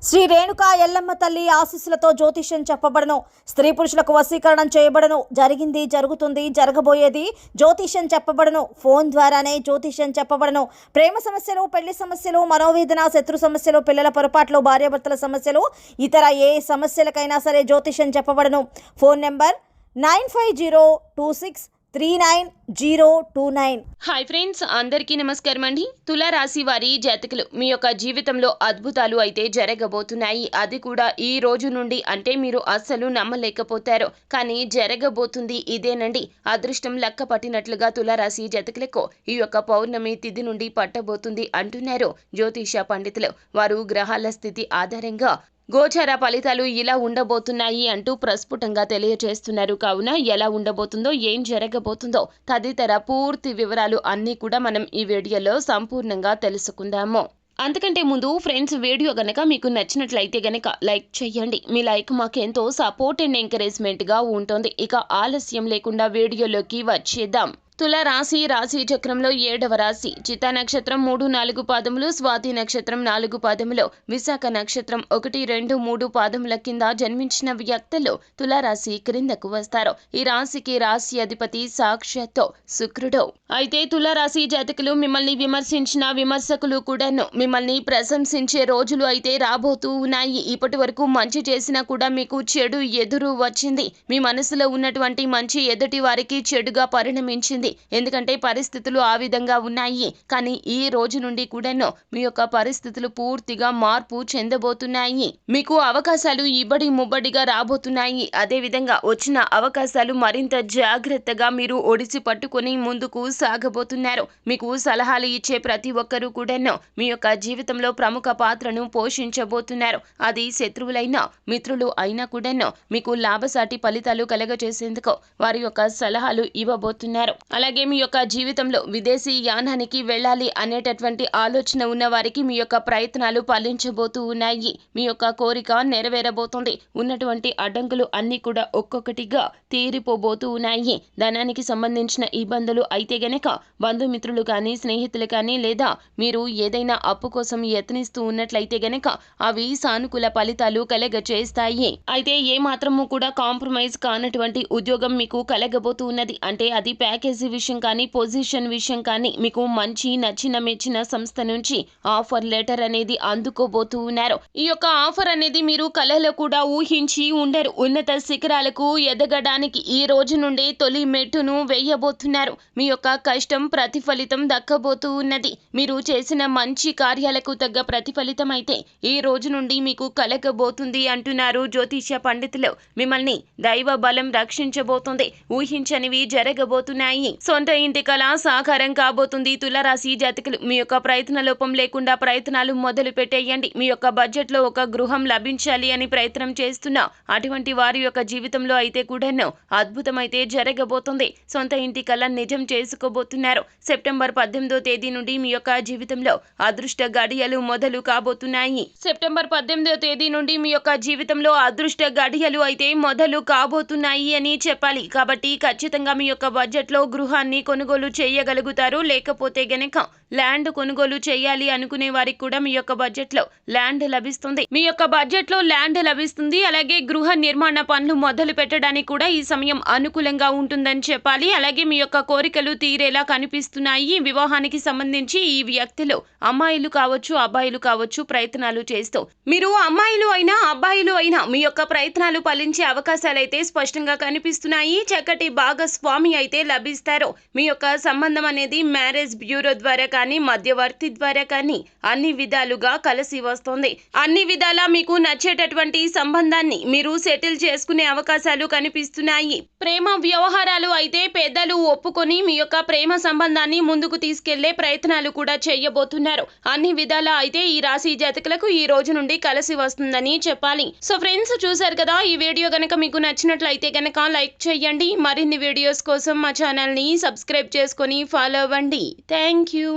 శ్రీ రేణుకా ఎల్లమ్మ తల్లి ఆశీస్సులతో జ్యోతిష్యం చెప్పబడను. స్త్రీ పురుషులకు వశీకరణం చేయబడను. జరిగింది, జరుగుతుంది, జరగబోయేది జ్యోతిష్యం చెప్పబడను. ఫోన్ ద్వారానే జ్యోతిష్యం చెప్పబడను. ప్రేమ సమస్యలు, పెళ్లి సమస్యలు, మనోవేదన, శత్రు సమస్యలు, పిల్లల పొరపాట్లు, భార్యాభర్తల సమస్యలు, ఇతర ఏ సమస్యలకైనా సరే జ్యోతిష్యం చెప్పబడను. Phone number 9502639029. హాయ్ ఫ్రెండ్స్, అందరికీ నమస్కారం అండి. తులారాశి వారి జాతకులు, మీ యొక్క జీవితంలో అద్భుతాలు అయితే జరగబోతున్నాయి. అది కూడా ఈ రోజు నుండి. అంటే మీరు అస్సలు నమ్మలేకపోతారు, కానీ జరగబోతుంది ఇదేనండి. అదృష్టం లెక్క పట్టినట్లుగా తులారాశి జాతకులకు ఈ యొక్క పౌర్ణమి తిథి నుండి పట్టబోతుంది అంటున్నారు జ్యోతిష పండితులు. వారు గ్రహాల స్థితి ఆధారంగా గోచార ఫలితాలు ఇలా ఉండబోతున్నాయి అంటూ ప్రస్ఫుటంగా తెలియజేస్తున్నారు. కావున ఎలా ఉండబోతుందో, ఏం జరగబోతుందో తదితర పూర్తి వివరాలు అన్నీ కూడా మనం ఈ వీడియోలో సంపూర్ణంగా తెలుసుకుందాము. అంతకంటే ముందు ఫ్రెండ్స్, వీడియో గనక మీకు నచ్చినట్లయితే గనక లైక్ చేయండి. మీ లైక్ మాకు ఎంతో సపోర్ట్ అండ్ ఎంకరేజ్మెంట్గా ఉంటుంది. ఇక ఆలస్యం లేకుండా వీడియోలోకి వచ్చేద్దాం. తులారాశి రాశి చక్రంలో 7వ రాశి. చిత్తా నక్షత్రం 3, 4 పాదములు, స్వాతి నక్షత్రం 4 పాదములు, విశాఖ నక్షత్రం 1, 2, 3 పాదముల కింద జన్మించిన వ్యక్తులు తులారాశి క్రిందకు వస్తారు. ఈ రాశికి రాశి అధిపతి సాక్షాత్తు శుక్రుడు. అయితే తులారాశి జాతకులు మిమ్మల్ని విమర్శించిన విమర్శకులు కూడాను మిమ్మల్ని ప్రశంసించే రోజులు అయితే రాబోతూ ఉన్నాయి. ఇప్పటి వరకు మంచి చేసినా కూడా మీకు చెడు ఎదురు వచ్చింది. మీ మనసులో ఉన్నటువంటి మంచి ఎదుటి వారికి చెడుగా పరిణమించింది. ఎందుకంటే పరిస్థితులు ఆ విధంగా ఉన్నాయి. కానీ ఈ రోజు నుండి కూడాను మీ యొక్క పరిస్థితులు పూర్తిగా మార్పు చెందబోతున్నాయి. మీకు అవకాశాలు ఇబ్బడి ముబ్బడిగా రాబోతున్నాయి. అదే విధంగా వచ్చిన అవకాశాలు మరింత జాగ్రత్తగా మీరు ఒడిసి పట్టుకొని ముందుకు సాగబోతున్నారు. మీకు సలహాలు ఇచ్చే ప్రతి ఒక్కరూ కూడాను మీ యొక్క జీవితంలో ప్రముఖ పాత్రను పోషించబోతున్నారు. అది శత్రువులైనా మిత్రులు అయినా కూడాను మీకు లాభసాటి ఫలితాలు కలగజేసేందుకు వారి యొక్క సలహాలు ఇవ్వబోతున్నారు. అలాగే మీ యొక్క జీవితంలో విదేశీ యానానికి వెళ్ళాలి అనేటటువంటి ఆలోచన ఉన్న వారికి మీ యొక్క ప్రయత్నాలు ఫలించబోతూ ఉన్నాయి. మీ యొక్క కోరిక నెరవేరబోతుంది. ఉన్నటువంటి అడ్డంకులు అన్నీ కూడా ఒక్కొక్కటిగా తీరిపోబోతూ ఉన్నాయి. ధనానికి సంబంధించిన ఇబ్బందులు అయితే గనక బంధుమిత్రులు కానీ, స్నేహితులు కానీ, లేదా మీరు ఏదైనా అప్పు కోసం యత్నిస్తూ ఉన్నట్లయితే గనక అవి సానుకూల ఫలితాలు కలగజేస్తాయి. అయితే ఏ మాత్రము కూడా కాంప్రమైజ్ కానటువంటి ఉద్యోగం మీకు కలగబోతూ ఉన్నది. అంటే అది ప్యాకేజీ విషయం కానీ, పొజిషన్ విషయం కానీ, మీకు మంచి నచ్చిన మెచ్చిన సంస్థ నుంచి ఆఫర్ లెటర్ అనేది అందుకోబోతూ ఉన్నారు. ఈ యొక్క ఆఫర్ అనేది మీరు కలలో కూడా ఊహించి ఉండరు. ఉన్నత శిఖరాలకు ఎదగడానికి ఈ రోజు నుండి తొలి మెట్టును వేయబోతున్నారు. మీ యొక్క కష్టం ప్రతిఫలితం దక్కబోతూ ఉన్నది. మీరు చేసిన మంచి కార్యాలకు తగ్గ ప్రతిఫలితం అయితే ఈ రోజు నుండి మీకు కలగబోతుంది అంటున్నారు జ్యోతిష పండితులు. మిమ్మల్ని దైవ బలం రక్షించబోతుంది. ఊహించనివి జరగబోతున్నాయి. సొంత ఇంటి కళ సాకారం కాబోతుంది. తులారాశి జాతకులు, మీ యొక్క ప్రయత్న లోపం లేకుండా ప్రయత్నాలు మొదలు పెట్టేయండి. మీ యొక్క బడ్జెట్ లో ఒక గృహం లభించాలి అని ప్రయత్నం చేస్తున్నా అటువంటి వారి యొక్క జీవితంలో అయితే కూడాను అద్భుతమైతే జరగబోతుంది. సొంత ఇంటి కళ నిజం చేసుకోబోతున్నారు. సెప్టెంబర్ 18వ తేదీ నుండి మీ యొక్క జీవితంలో అదృష్ట గడియలు మొదలు కాబోతున్నాయి. సెప్టెంబర్ 18వ తేదీ నుండి మీ యొక్క జీవితంలో అదృష్ట గడియలు అయితే మొదలు కాబోతున్నాయి అని చెప్పాలి. కాబట్టి ఖచ్చితంగా మీ యొక్క బడ్జెట్ లో గృహాన్ని కొనుగోలు చేయగలుగుతారు. లేకపోతే గనక ల్యాండ్ కొనుగోలు చేయాలి అనుకునే వారికి కూడా మీ యొక్క బడ్జెట్ లో ల్యాండ్ లభిస్తుంది. మీ యొక్క బడ్జెట్ లో ల్యాండ్ లభిస్తుంది. అలాగే గృహ నిర్మాణ పనులు మొదలు పెట్టడానికి కూడా ఈ సమయం అనుకూలంగా ఉంటుందని చెప్పాలి. అలాగే మీ యొక్క కోరికలు తీరేలా కనిపిస్తున్నాయి. వివాహానికి సంబంధించి ఈ వ్యక్తులు అమ్మాయిలు కావచ్చు, అబ్బాయిలు కావచ్చు, ప్రయత్నాలు చేస్తూ మీరు అమ్మాయిలు అయినా అబ్బాయిలు అయినా మీ యొక్క ప్రయత్నాలు ఫలించే అవకాశాలు అయితే స్పష్టంగా కనిపిస్తున్నాయి. చక్కటి భాగస్వామి అయితే లభిస్తారు. మీ యొక్క సంబంధం అనేది మ్యారేజ్ బ్యూరో ద్వారా కానీ, మధ్యవర్తి ద్వారా కానీ అన్ని విధాలుగా కలిసి వస్తుంది. అన్ని విధాలా మీకు నచ్చేటటువంటి సంబంధాన్ని మీరు సెటిల్ చేసుకునే అవకాశాలు కనిపిస్తున్నాయి. ప్రేమ వ్యవహారాలు అయితే పెద్దలు ఒప్పుకొని మీ యొక్క ప్రేమ సంబంధాన్ని ముందుకు తీసుకెళ్లే ప్రయత్నాలు కూడా చేయబోతున్నారు. అన్ని విధాలా అయితే ఈ రాశి జాతకులకు ఈ రోజు నుండి కలిసి వస్తుందని చెప్పాలి. సో ఫ్రెండ్స్, చూసారు కదా, ఈ వీడియో గనక మీకు నచ్చినట్లయితే గనక లైక్ చేయండి. మరిన్ని వీడియోస్ కోసం మా ఛానల్ ని సబ్స్క్రైబ్ చేసుకొని ఫాలో అవ్వండి. Thank you.